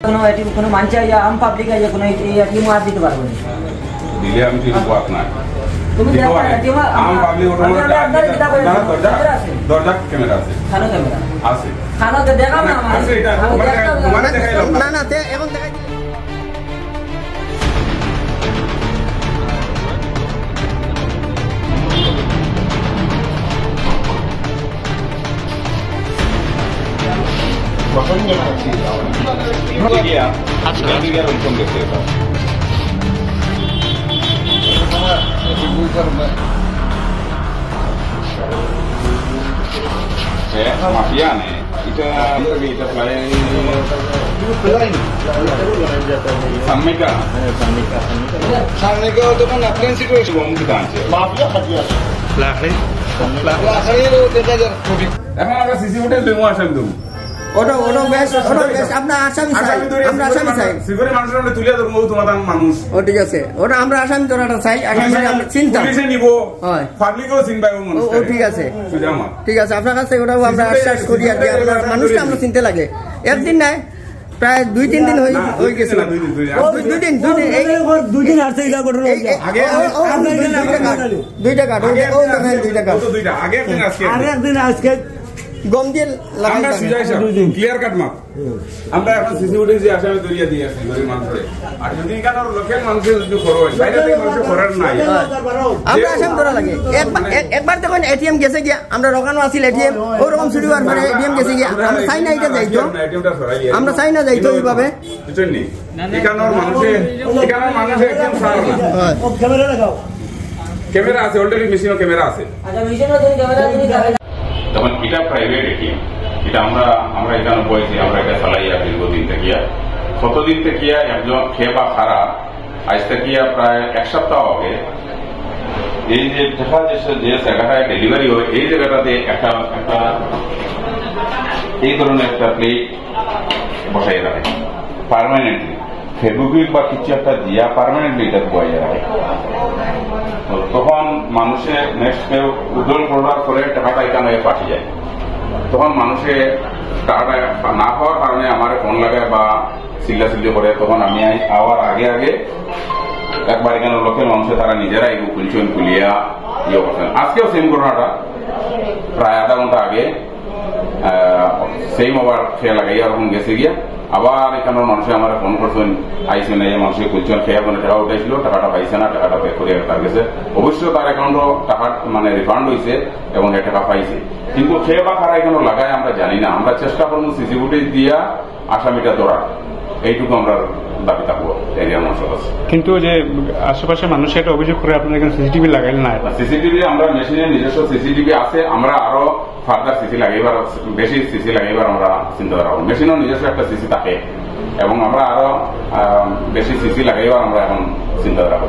কোনো এটিএম কোনো মানছে আম পাবলিক আছে কোনো এটিএম আর দিতে পারবো না দিলে আমি ঠিক বাত না তুমি দেখো এটিএম আম পাবলিক দরজা ক্যামেরা আছে খানো ক্যামেরা আছে খানোতে দেখাও না আছে এটা মানে দেখাইলাম না না তে এখন দেখাই mafia nih itu kita play Samika itu kan applicant situation bom kita aja mafia hadiah lahir itu kita jar এখন আমরা সিসি ফুটেজ দেবো আসাম দেবো ওটা বেশ আমরা আসামি চাই আমরা আসামি চাই সিকিউরিটি মানুষের আমরা তুলিয়া ধরবো তোমাদের মানুষ ও ঠিক আছে ওটা আমরা আসামি তোরাটা চাই আসামি আমরা চিন্তা পুলিশে নিব হয় পাবলিকও চিনবাইবো মানুষ ও ঠিক আছে সুজামা ঠিক আছে আপনার কাছে ওটাও আমরা আশ্বাস করি আর কি আপনার মানুষটা আমরা চিনতে লাগে একদিন নাই প্রায় 2-3 দিন হয়ে গেছে দুই দিন আসছে এটা ঘটনা আগে দুইটা কাট আগে একদিন আজকে গম দিয়ে আমরা ক্লিয়ার কাট মাপ আমরা এখন সিসি ফুটেজ যে আসামে দরিয়া দিয়ে আসি গরিব মানুষকে আর যদি এখানে লোকাল মানুষের যদি খরচ হয় বাইরে থেকে মানুষের খরচ নাই আমরা আসাম ধরা লাগে একবার যখন এটিএম গেছে গিয়া আমরা রকানো আছিল এটিএম ওরকম চুরি হওয়ার পরে এটিএম গেছে গিয়া আমরা চাই না এটা যাইতো আমরা চাই না যাইতো এইভাবে বুঝছেন এখানের মানুষে একদম সারা না ক্যামেরা লাগাও ক্যামেরা আছে অলরেডি মেশিনও ক্যামেরা আছে আচ্ছা মেশিনও ক্যামেরা তখন এটা প্রাইভেট এটিএম এটা আমরা এখানে বলছি আমরা এটা চালাইয়া দীর্ঘদিন থেকে কতদিন থেকে একজন খেয়ে বা খারাপ আজ থেকে প্রায় এক সপ্তাহ আগে এই যে দেখা যাচ্ছে যে জায়গাটায় ডেলিভারি হয় এই জায়গাটাতে একটা এই ধরনের একটা প্লেট বসাই রাখে পার্মানেন্টলি ফেব্রুয়ারি বা কিছু একটা দিয়া পার্মানেন্টলি এটা বসাই রাখে তখন মানুষে নেক্সট কেউ উদ্যোগ করার পরে টাকাটা এখানে পাঠিয়ে যায় তখন মানুষে টাকাটা না হওয়ার কারণে আমার ফোন লাগায় বা চিল্লাচিল্লি করে তখন আমি আওয়ার আগে একবার এখানে লোকের মানুষে তারা নিজেরাই খুলিয়া ইয়ে করছেন আজকেও সেম ঘটনাটা প্রায় আধা ঘন্টা আগে সেম আবার খেয়ে লাগাইয়া ওরকম গেছে গিয়া আবার এখানে মানুষে আমার ফোন করছেন আইসে না মানুষকে খুঁজছেন খেয়ে মানে টাকা উঠাইছিল টাকাটা পাইছে না টাকাটা পে করে তার গেছে অবশ্যই তার অ্যাকাউন্টও টাকা মানে রিফান্ড হয়েছে এবং এই টাকা পাইছে কিন্তু খেয়ে বা খারা এখানে লাগায় আমরা জানি না আমরা চেষ্টা করবো সিসি ফুটেজ দিয়া আসামিটা ধরার এইটুকু আমরা দাবি থাকবো এরিয়ার মানুষের কাছে কিন্তু যে আশেপাশে মানুষ এটা অভিযোগ করে আপনারা এখানে সিসিটিভি লাগাইলেন না সিসিটিভি আমরা মেশিনের নিজস্ব সিসিটিভি আছে আমরা আরো ফার্দার সিসি লাগাইবার বেশি সিসি লাগাইবার আমরা চিন্তা রাখবো মেশিনও নিজস্ব একটা সিসি থাকে এবং আমরা আরো বেশি সিসি লাগাইবার আমরা এখন চিন্তা রাখবো